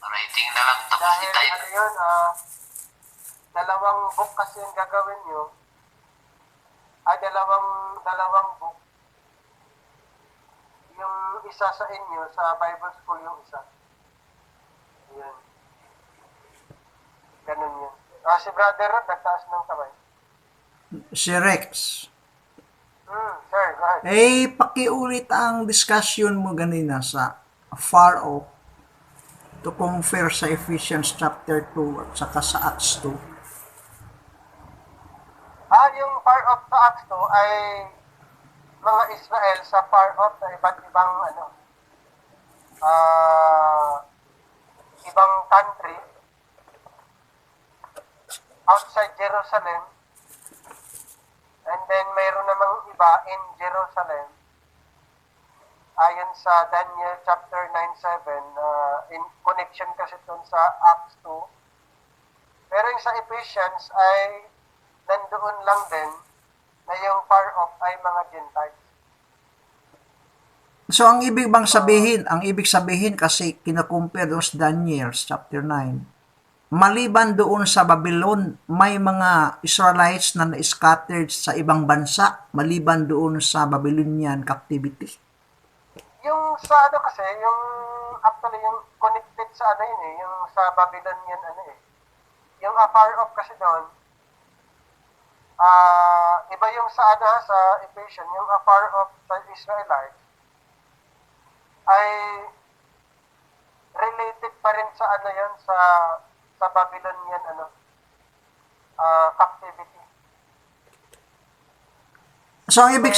Writing na lang, tapos Dahil i-type. ano yun, dalawang book kasi yung gagawin nyo. Dalawang book. Yung isa sa inyo, sa Bible School yung isa. Yan. Ganun yun. Si Brother Rod, nagtaas ng kamay. Si Rex. Sir, go ahead. Pakiulit ang discussion mo ganina sa far off to compare sa Ephesians chapter 2 at saka sa Acts 2. Yung far off sa Acts 2 ay mga Israel sa far off na iba't ibang ibang country outside Jerusalem, and then mayroon namang iba in Jerusalem ayon sa Daniel chapter 9:7, in connection kasi dun sa Acts 2. Pero yung sa Ephesians ay nandoon lang din na yung far off ay mga Gentiles. So ang ibig sabihin kasi kinakumpare doon sa Daniel chapter 9, maliban doon sa Babylon, may mga Israelites na na-scattered sa ibang bansa, maliban doon sa Babylonian captivity. Yung sa kasi, actually yung connected sa yun yung sa Babylonian yung far off kasi doon, iba yung sa sa Ephesians, yung far off sa Israelites ay related pa rin sa yun, sa Babylonian captivity. So ang ibig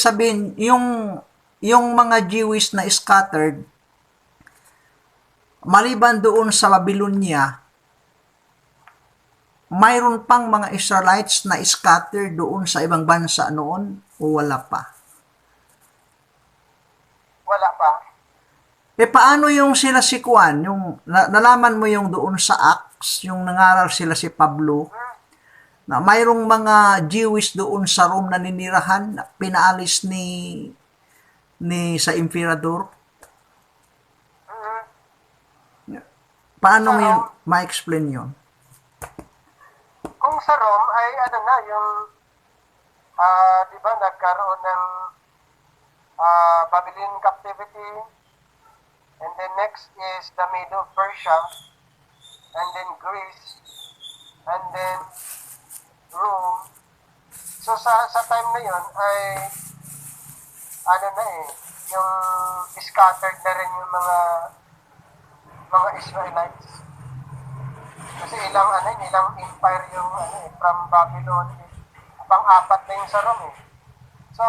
sabihin yung mga Jewish na scattered maliban doon sa Babylonia, mayroon pang mga Israelites na scattered doon sa ibang bansa noon o wala pa? Wala pa. Paano yung sila si Juan? Yung nalaman mo yung doon sa Acts, yung nangaral sila si Pablo, na mayroong mga Jewish doon sa Rome na ninirahan, na pinaalis ni sa emperador. Paano mo yun ma-explain yun? Kung sa Rome ay yung di ba nagkaroon ng Babylonian captivity, and then next is the Medo Persia, and then Greece, and then Rome. So sa time na yon ay yung scattered na rin yung mga Israelites. Kasi ilang empire yung from Babylon, pang-apat na yung sa Rome. So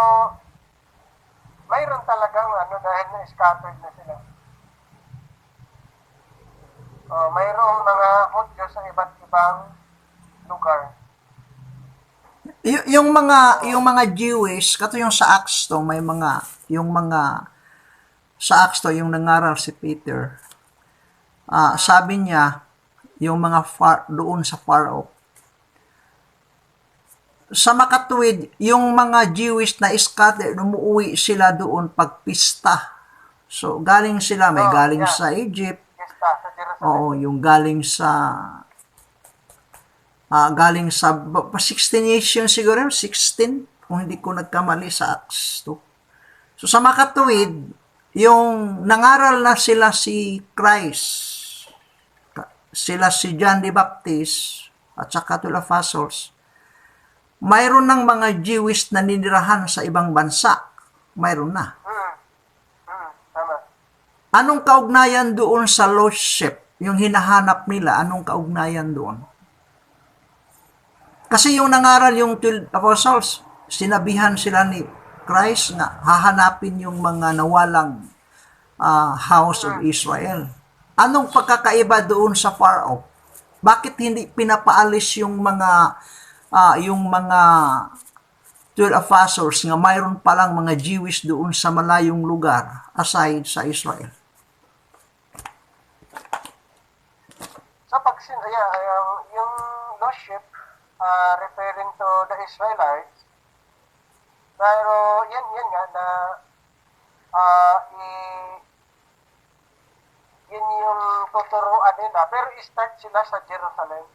mayroon talagang dahil na scattered na sila. Mayroong mga Hudyo sa iba't ibang lugar. Yung mga Jewish, kato yung sa Acts to, sa Acts to, yung nangaral si Peter, sabi niya, yung mga doon sa far off, sa makatuwid, yung mga Jewish na scattered, umuwi sila doon pagpista. So, galing sila, may galing sa Egypt, Sa Jerusalem. oo, yung galing sa 16 nations siguro, 16, kung hindi ko nagkamali sa Acts 2. So sa makatuwid, yung nangaral na sila si Christ, sila si John the Baptist, at saka 12 apostles, mayroon ng mga Jewish na ninirahan sa ibang bansa. Mayroon na. Tama. Anong kaugnayan doon sa lordship? Yung hinahanap nila, anong kaugnayan doon? Kasi yung nangaral yung 12 apostles, sinabihan sila ni Christ na hahanapin yung mga nawalang house of Israel. Anong pagkakaiba doon sa far off? Bakit hindi pinapaalis yung mga 12 apostles nga mayroon palang mga Jewish doon sa malayong lugar aside sa Israel? So yung lordship referring to the Israelites, pero yan nga na yun tuturuan nila. Pero start sila sa Jerusalem.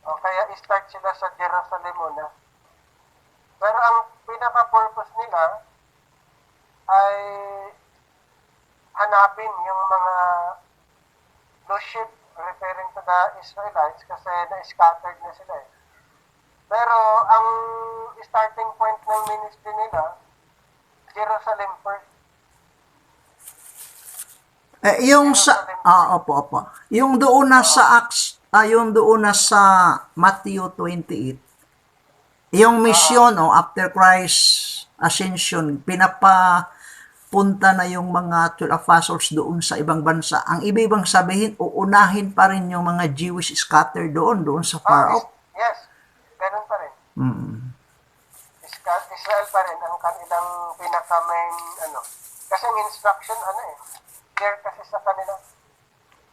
O kaya start sila sa Jerusalem muna. Pero ang pinaka-purpose nila ay hanapin yung mga lost sheep, referring to the Israelites, kasi na-scattered na sila eh. Pero ang starting point ng ministry nila, Jerusalem first. Yung sa opo. Yung doon na sa Acts, yung doon na sa Matthew 28. Yung mission after Christ ascension, pinapapunta na yung mga 12 apostles doon sa ibang bansa. Ang ibig bang sabihin, uunahin pa rin yung mga Jewish scatter doon sa far off. Yes, ganun pa rin. Israel pa rin ang kanilang pinaka-main Kasi ang instruction clear kasi sa kanila.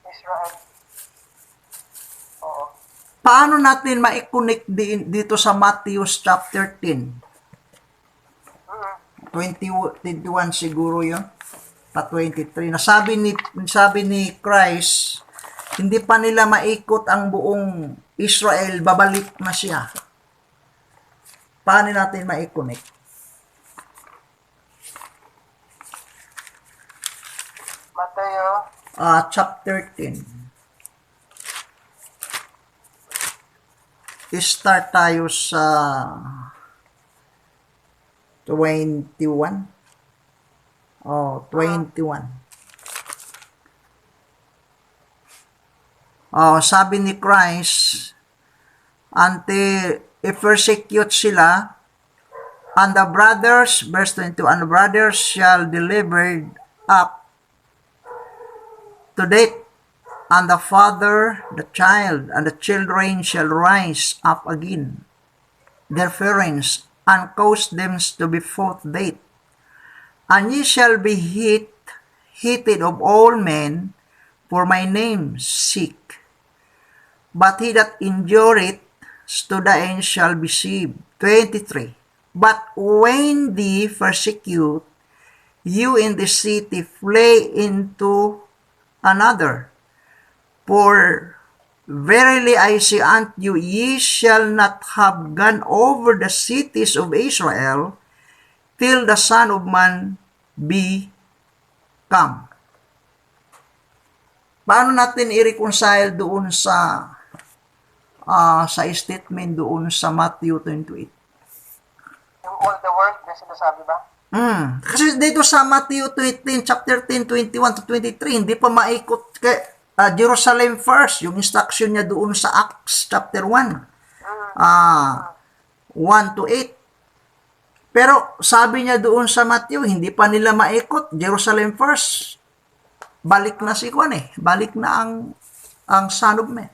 Israel. Oo. Paano natin ma-connect dito sa Matthew chapter 10? 21 siguro yun. Pa 23. Sabi ni Christ, hindi pa nila maikot ang buong Israel, babalik na siya. Paano natin ma-connect? Mateo Chapter 10. Start tayo sa 21. 21. Sabi ni Christ, until i-persecute sila, and the brothers, verse 22, and the brothers shall delivered up to death, and the father, the child, and the children shall rise up again, their parents, and cause them to be put to death. And ye shall be hated of all men for my name's sake. But he that endureth to the end shall be saved. 23. But when they persecute you in the city, flee into another. For verily I say unto you, ye shall not have gone over the cities of Israel till the Son of Man be come. Paano natin i-reconcile doon sa statement doon sa Matthew 28? Yung all the world na sinasabi ba? Kasi dito sa Matthew 18, chapter 10, 21 to 23, hindi pa maikot kay Jerusalem first, yung instruction niya doon sa Acts chapter 1, 1 to 8. Pero sabi niya doon sa Matthew, hindi pa nila maikot, Jerusalem first. Balik na si Juan balik na ang Son of Man.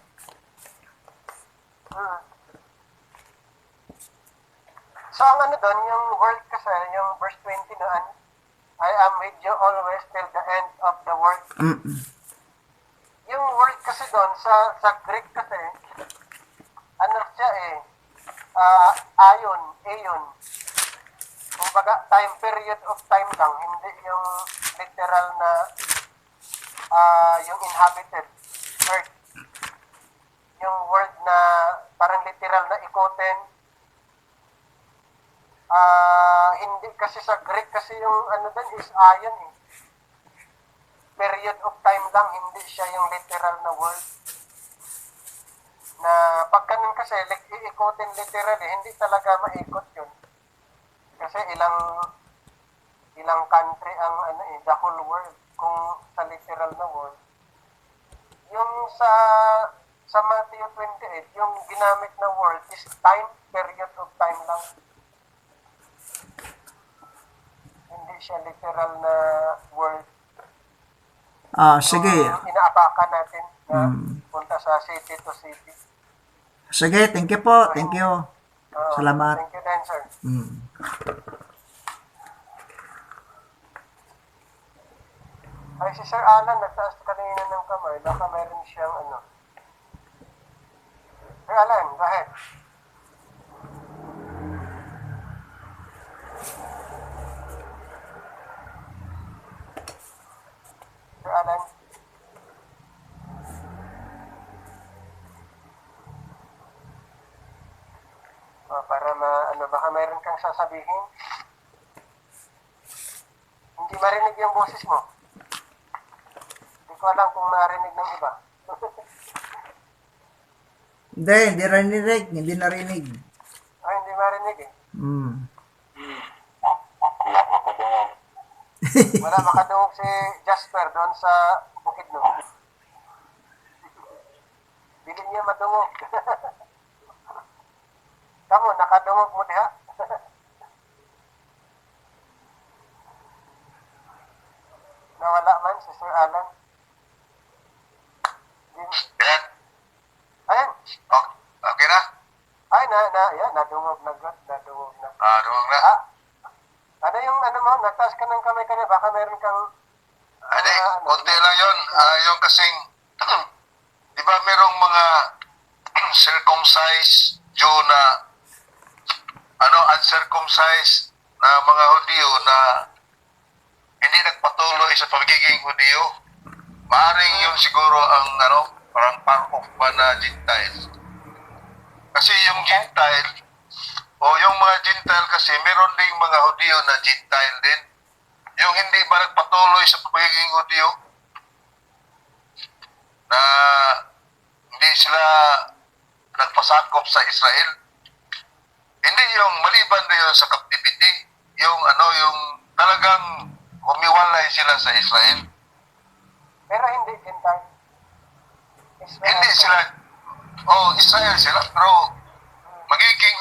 So, ang doon, yung word kasi, yung verse 20 noon, I am with you always till the end of the world. Yung word kasi doon, sa Greek kasi, siya aeon. Kumbaga, time period of time lang, hindi yung literal na, yung inhabited earth. Yung word na, parang literal na ikotin, hindi kasi sa Greek kasi yung doon is ayon period of time lang, hindi siya yung literal na word. Na pag ganun kasi, iikotin literally, hindi talaga maikot yun. Kasi ilang country ang the whole world, kung sa literal na word. Yung sa Matthew 28, yung ginamit na word is time, period of time lang. Hindi siya literal na word. Sige. Inaapakan natin na punta sa city to city. Sige, thank you po. Thank you. Salamat. Thank you din, sir. Ay, si Sir Alan, nagtaas kanina ng kamay. Baka meron siyang Sir Alan, go ahead. Sir Alan. para baka mayroon kang sasabihin. Hindi marinig yung boses mo. Hindi ko alam kung narinig ng iba. Hindi narinig, hindi narinig. Ay, hindi marinig eh. Hmm. Wala makadungog si Jasper doon sa bukid no. Bili niya madungog. Kamu, nakadungog mo diha. Nawala man si Sir Alan. Yan. Ayan. Okay na? Ay, nadungog na God. Nadungog na. Duwag na. Ano yung mo, nagtaas ka ng kamay kanina, baka meron kang... Hindi, konti lang yun. Yung kasing, di ba merong mga circumcised Jew na, uncircumcised na mga Hudyo na hindi nagpatuloy sa pagiging Hudyo. Maaring yun siguro ang, parang part-of ba na Gentiles. Kasi yung Gentile, yung mga Gentile kasi, meron ding mga Hudyo na Gentile din. Yung hindi ba nagpatuloy sa pagiging Hudyo, na hindi sila nagpasakop sa Israel. Hindi yung maliban na yun sa captivity, yung talagang humiwalay sila sa Israel. Pero hindi Gentile. Hindi sila, Israel sila, pero magiging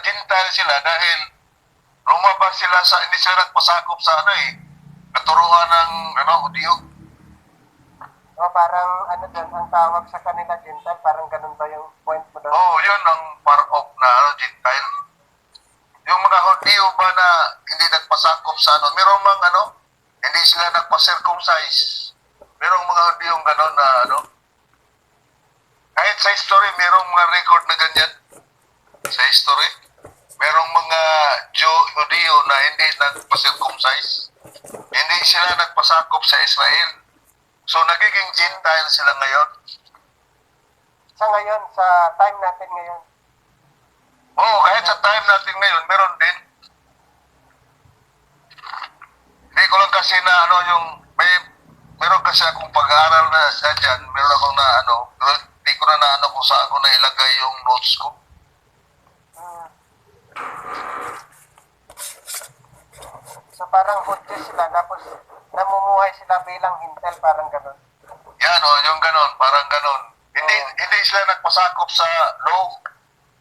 Gentile sila dahil lumabas sila hindi sila nagpasakop sa katuruan ng Hudyo. Parang doon, ang tawag sa kanila Gentile, parang ganun ba yung point mo doon? Yun ang part of na Gentile. Yung mga Hudyo ba na hindi nagpasakop sa merong mga hindi sila nagpa-circumcise. Merong mga Hudyong gano'n na kahit sa history, merong mga record na ganyan. Sa history, merong mga Hudyo na hindi nagpa-circumcise. Hindi sila nagpasakop sa Israel. So, nagiging Gentile sila ngayon. Sa ngayon, sa time natin ngayon. Kahit sa time natin ngayon, meron din. Hindi ko lang kasi na meron kasi akong pag-aaral na sa dyan, meron akong pero hindi ko na kung saan ko na ilagay yung notes ko. So parang Hudyo sila, tapos namumuhay sila bilang Hintel, parang gano'n. Yan yung ganon, parang ganon. Hindi sila nagpasakop sa law.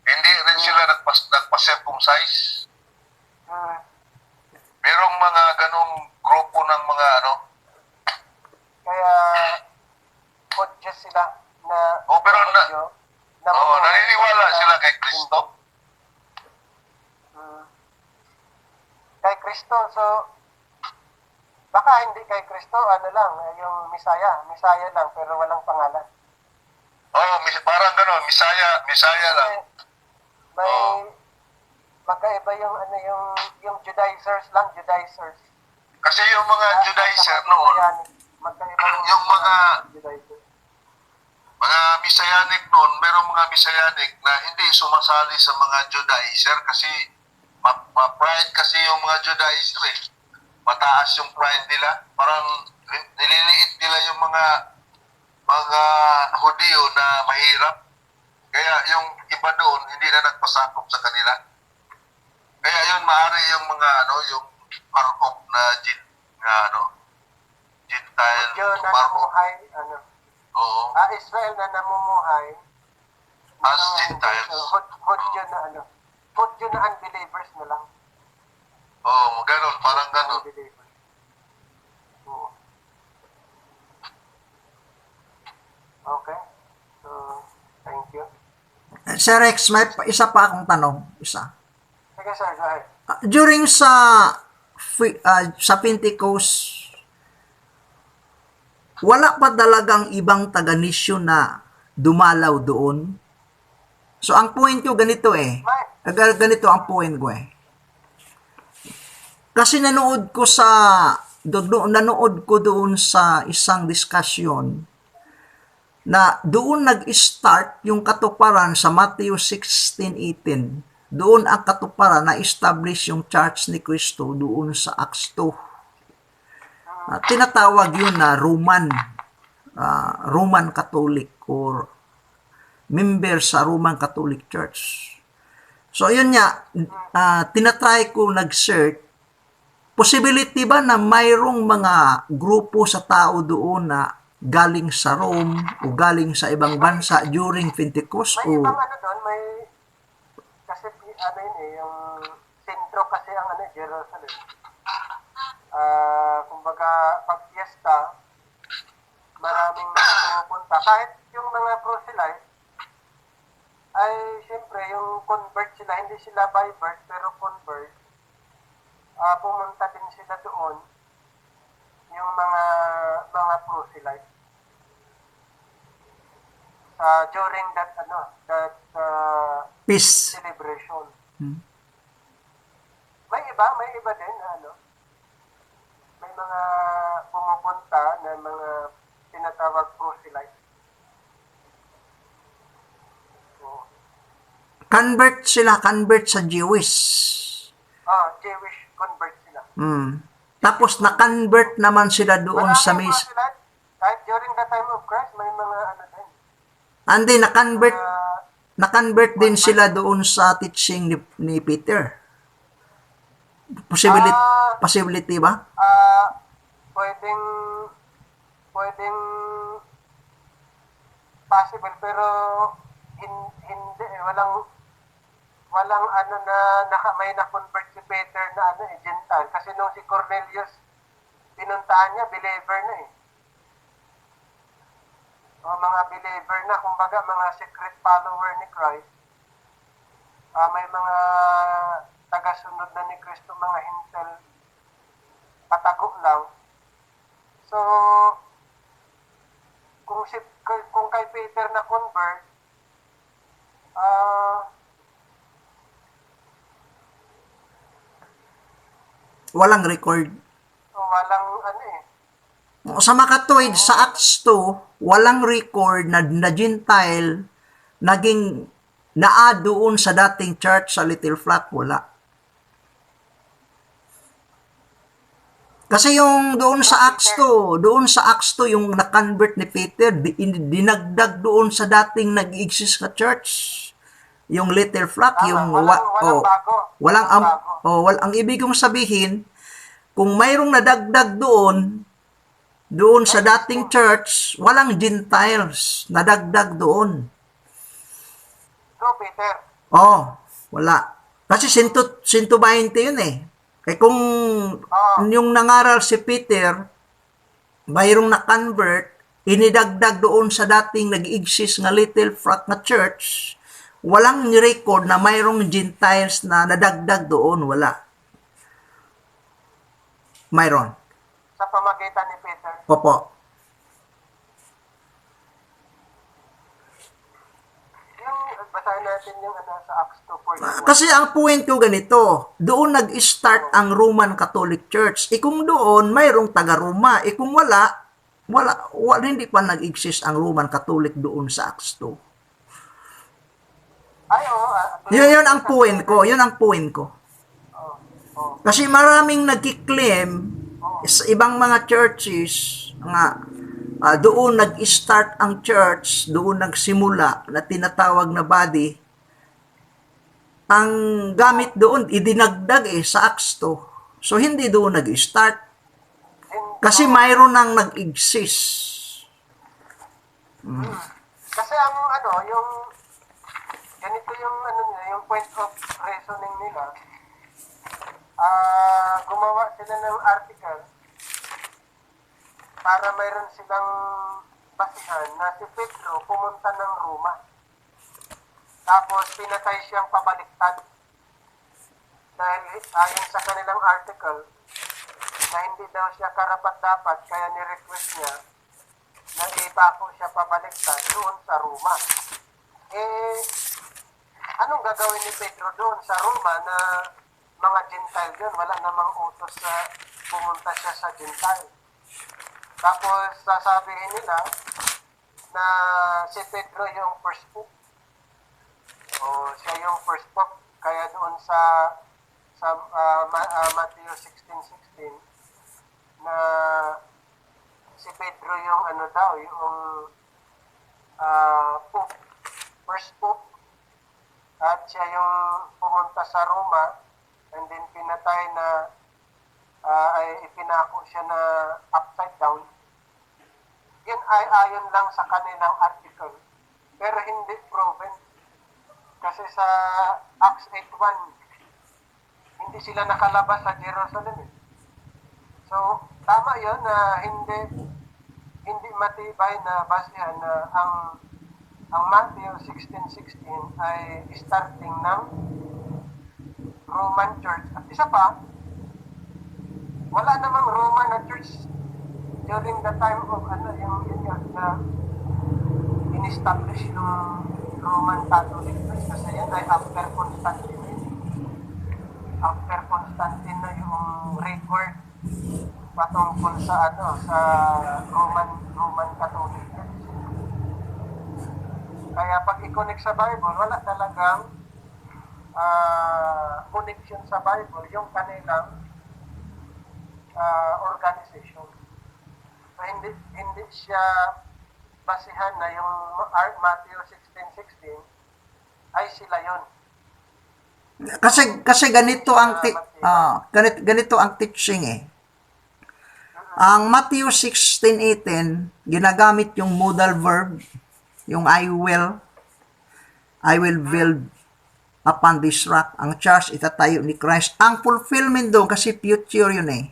Hindi rin sila nagpa-circumcise. Merong mga ganong grupo ng mga Kaya Hudyo sila na pero Hudyo, naniniwala sila kay Kristo. Kay Kristo, so baka hindi kay Kristo, lang, yung Misaya lang, pero walang pangalan. Parang gano'n, Misaya lang. May magkaiba yung yung Judaizers lang, Judaizers. Kasi yung mga Judaizer noon, Magkaiba yung mga Judaizers. Messianic noon, merong mga Messianic na hindi sumasali sa mga Judaizer kasi ma-pride kasi yung mga Judaizer eh. Mataas yung pride nila. Parang nililiit nila yung mga Hudyo na mahirap. Kaya yung iba doon, hindi na nagpasakop sa kanila. Kaya yun, maaari yung mga yung parkop na Gentile. Hudyo na namuhay, Oo. Israel na namumuhay As Gentiles. Hudyo na Hudyo na unbelievers na lang. Ganun, parang ganun. Unbelievers. Oo. Okay. So, thank you. Sir Rex, may isa pa akong tanong. Isa. Sige sir, go ahead. During sa Pentecost, wala pa talagang ibang taga-nisyon na dumalaw doon. So, ang point ko ganito ganito ang point ko Kasi nanood ko doon sa isang discussion na doon nag-start yung katuparan sa Matthew 16:18 doon ang katuparan na establish yung Church ni Cristo doon sa Acts 2. Tinatawag yun na Roman Catholic or member sa Roman Catholic Church. So, yun nga, tinatry ko nag-search, possibility ba na mayroong mga grupo sa tao doon na galing sa Rome o galing sa ibang bansa during Pentecost? May O ibang ano doon, may, kasi ano yun eh, yung sentro kasi ang ano, Jerusalem. Kumbaga, pag fiesta, maraming pumupunta. Kahit yung mga proselyte, ay siyempre, yung convert sila, hindi sila by birth, pero convert, pumunta din sila doon, yung mga proselyte. During that, peace. celebration. Hmm. May iba din, ano, may mga pumupunta na mga tinatawag proselyte. So, Convert sa Jewish. Jewish convert sila. Tapos na-convert naman sila doon sa Maraming proselyte, kahit during the time of Christ, may mga ano din. Andi, na-convert Uh, na-convert din sila doon sa teaching ni Peter. Possibility ba? pwedeng possible, pero hindi walang ano na may na-convert si Peter na ano eh, Gentile. Kasi nung si Cornelius pinuntahan niya, believer na eh. O mga believer na, kumbaga mga secret follower ni Christ. May mga tagasunod na ni Kristo, mga hintel, patago lang. So, kung kay Peter na convert, Walang record. walang ano eh. Sa makatuwid, sa Acts 2, walang record na Gentile naging doon sa dating church sa Little Flock, wala. Kasi yung doon sa Acts 2, yung na-convert ni Peter, dinagdag doon sa dating nag-exist na church. Yung Little Flock, yung walang bago. ang ibig kong sabihin, kung mayroong nadagdag doon sa dating church, walang Gentiles nadagdag doon. Go, Peter. Wala. Kasi 120 yun eh. Kung yung nangaral si Peter, mayroong na-convert, inidagdag doon sa dating nag-exist nga Little Flock na church, walang record na mayroong Gentiles na nadagdag doon. Wala. Mayroon. Sa pamagitan ni Peter. Opo. Basahin natin yung sa Acts 2:41. Kasi ang point ko ganito, doon nag-start ang Roman Catholic Church. Kung doon, mayroong taga-Roma. Kung wala, hindi pa nag-exist ang Roman Catholic doon sa Acts 2. Yun ang point ko. Kasi maraming nagkiklaim sa ibang mga churches nga doon nag-start ang church, doon nagsimula na tinatawag na body. Ang gamit doon, idinagdag sa Acts 2. So, hindi doon nag-start. Kasi mayroon nang nag-exist. Kasi ang yung ganito yung yung point of reasoning nila. Gumawa sila ng article para mayroon silang basihan na si Pedro pumunta ng Roma. Tapos pinatay siyang pabaliktad. Dahil ayon sa kanilang article na hindi daw siya karapat-dapat, kaya ni-request niya na ipako siya pabaliktad doon sa Roma. Anong gagawin ni Pedro doon sa Roma na mga Gentile doon? Wala namang utos sa pumunta siya sa Gentile. Tapos sasabihin nila na si Pedro yung first pope. O siya yung first pope. Kaya doon sa Matthew 16:16 na si Pedro yung ano daw, yung pope, first pope, at siya yung pumunta sa Roma and then pinatay na ay ipinako siya na upside down. Yan ay ayon lang sa kanilang article. Pero hindi proven. Kasi sa Acts 8:1, hindi sila nakalabas sa Jerusalem. So, tama yun na hindi matibay na basihan na ang Matthew 16:16 ay starting ng Roman Church. At isa pa, wala namang Roman na church during the time of yun na in-establish yung Roman Catholic Church kasi yan ay after Constantine. After Constantine na yung record patungkol sa sa Roman Catholic Church. Kaya pag i-connect sa Bible, wala talagang connection sa Bible yung kanilang organization. So hindi siya basihan na yung Matthew 16:16 ay sila yon. Kasi ganito ang ganito ang teaching eh. Ang Matthew 16:18 ginagamit yung modal verb, yung I will build upon this rock. Ang church itatayo ni Christ. Ang fulfillment doon kasi future yun eh.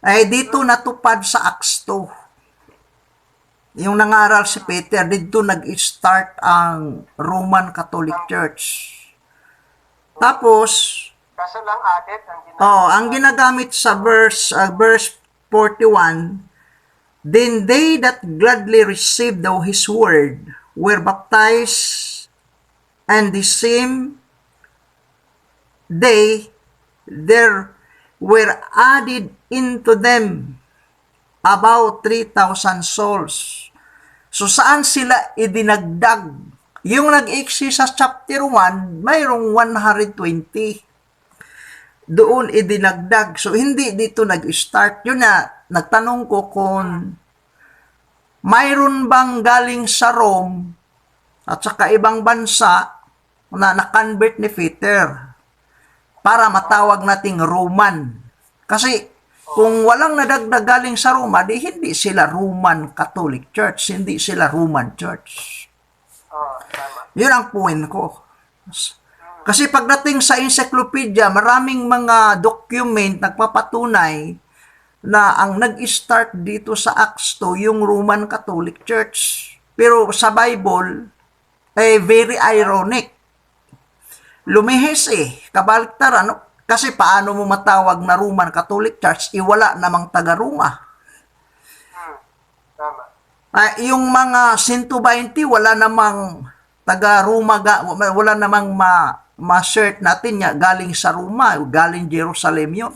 Ay dito natupad sa Acts 2. Yung nangaral si Peter, dito nag-start ang Roman Catholic Church. Tapos, kaso lang added ang ginagamit sa verse 41, then they that gladly received his word were baptized, and the same day there were added into them about 3,000 souls. So saan sila idinagdag? Yung nag-exist sa chapter 1, mayroong 120. Doon idinagdag. So hindi dito nag-start. Yun na, nagtanong ko kung mayroon bang galing sa Rome at saka ibang bansa na na-convert ni Peter para matawag nating Roman. Kasi kung walang nadagdag galing sa Roma, di hindi sila Roman Catholic Church, hindi sila Roman Church. tama. Yun ang point ko. Kasi pagdating sa encyclopedia, maraming mga document nagpapatunay na ang nag-start dito sa Acts 2 yung Roman Catholic Church. Pero sa Bible, very ironic. Lumihis kabaliktaran, no? Kasi paano mo matawag na Roman Catholic Church, wala namang taga-Roma. Tama. Yung mga 120, wala namang taga-Roma, wala namang ma-shirt natin niya, galing sa Roma, galing Jerusalem yun.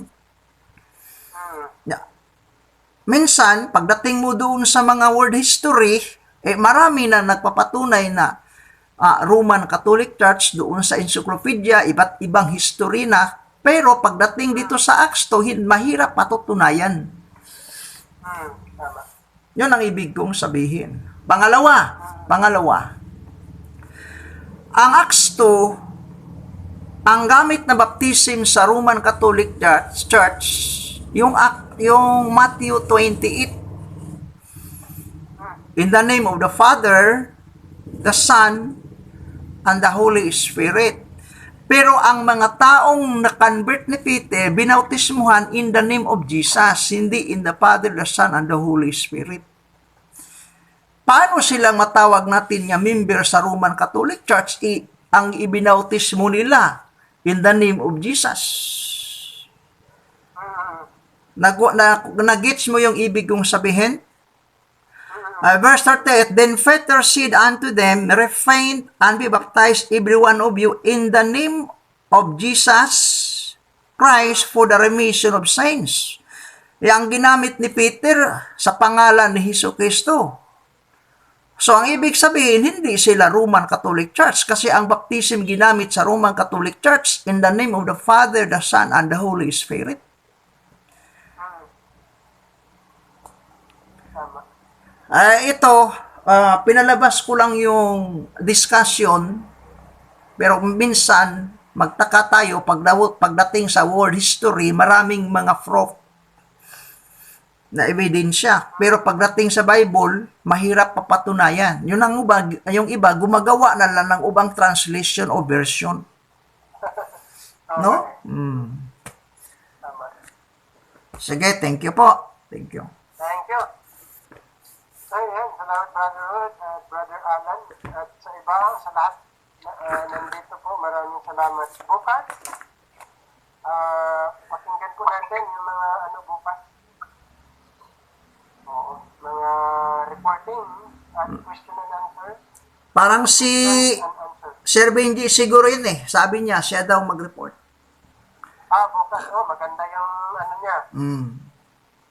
Minsan, pagdating mo doon sa mga world history, marami na nagpapatunay na Roman Catholic Church doon sa encyclopedia, iba't ibang history na. Pero pagdating dito sa Acts 2, mahirap patutunayan. Tama. Yun ang ibig kong sabihin. Pangalawa, ang Acts 2, ang gamit na baptism sa Roman Catholic Church, yung Matthew 28. In the name of the Father, the Son, and the Holy Spirit. Pero ang mga taong na-convert ni Peter, binautismuhan in the name of Jesus, hindi in the Father, the Son, and the Holy Spirit. Paano silang matawag natin niya member sa Roman Catholic Church? Ang ibinautismo nila in the name of Jesus. Nag-gets mo yung ibig kong sabihin? Verse 38, then Peter said unto them, repent and be baptized every one of you in the name of Jesus Christ for the remission of sins. Ang ginamit ni Peter sa pangalan ni Hesus Kristo. So, ang ibig sabihin, hindi sila Roman Catholic Church kasi ang baptism ginamit sa Roman Catholic Church in the name of the Father, the Son, and the Holy Spirit. Tama. Ito, pinalabas ko lang yung discussion, pero minsan, magtaka tayo pagdating sa world history, maraming mga proof na ebidensya. Pero pagdating sa Bible, mahirap papatunayan. Yung iba, gumagawa na lang ng ubang translation o version. No? Tama. Sige, thank you po. Thank you. Thank you. So, yan. Salamat, Brother Wood at Brother Alan. At sa iba, sa lahat nandito po, maraming salamat. Bukas, pakinggan po natin yung mga bukas. Oo, mga reporting at question and answer. Parang si And answer. Sir Benji siguro yun eh. Sabi niya, siya daw mag-report. Bukas. Maganda yung niya. Mm.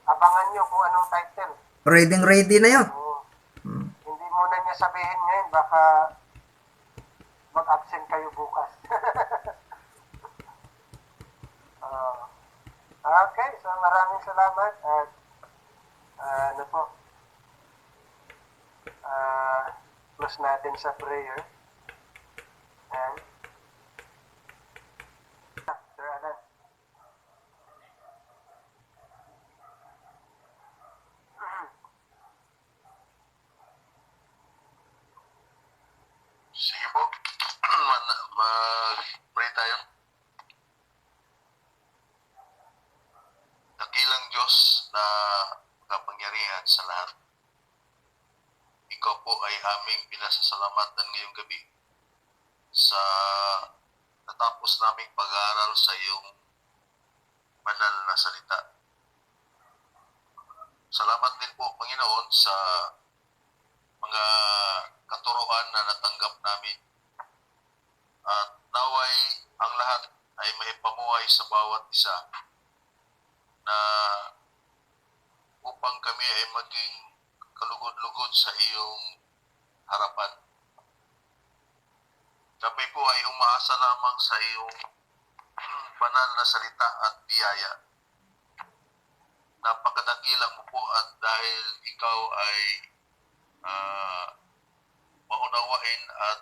Abangan nyo kung anong title. Ready na yun. Hindi muna niya sabihin ngayon, baka mag-absent kayo bukas. Okay, so maraming salamat at close natin sa prayer. And Sir Alan. Sige po. Mag-pray tayo. Dakilang Diyos na makapangyarihan sa lahat. Ikaw po ay aming pinasasalamatan ngayong gabi sa natapos naming pag-aaral sa iyong banal na salita. Salamat din po, Panginoon, sa mga katuruan na natanggap namin. At naway ang lahat ay maipamuhay sa bawat isa na upang kami ay maging kalugod-lugod sa iyong harapan. Kami po ay umaasa lamang sa iyong banal na salita at biyaya. Napakadakilang mo po at dahil ikaw ay maunawain at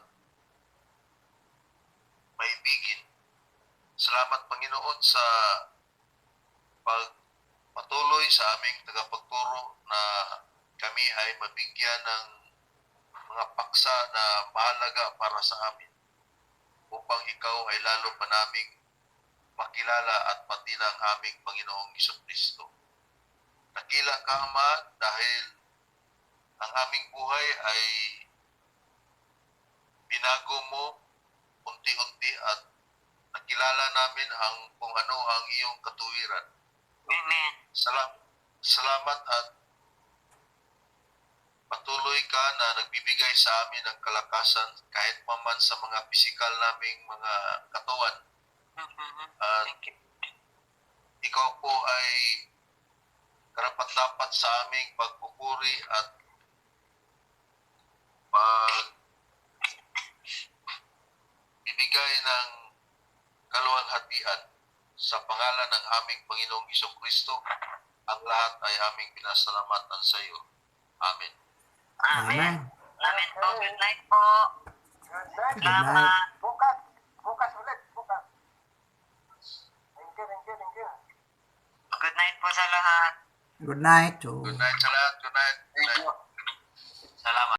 maibigin. Salamat, Panginoon, sa pagpatuloy sa aming tagapagturo na kami ay mabigyan ng mga paksa na mahalaga para sa amin upang ikaw ay lalo pa naming makilala at pati ng aming Panginoong Jesucristo. Dakila ka, Ama, dahil ang aming buhay ay binago mo unti-unti at nakilala namin kung ano ang iyong katuwiran. Amen. Salamat at patuloy ka na nagbibigay sa amin ng kalakasan kahit paman sa mga pisikal naming mga katawan. At Thank you. ikaw po ay karapat-dapat sa aming pagpupuri at ibigay ng kaluwalhatian sa pangalan ng aming Panginoong Jesucristo. Ang lahat ay aming pinasalamatan sa iyo. Amen. Amen. Amen po. Good night po. Good night. Good night. Salamat. Bukas ulit. Bukas. Thank you. Good night po sa lahat. Good night. Good night sa lahat. Good night. Good night. Salamat.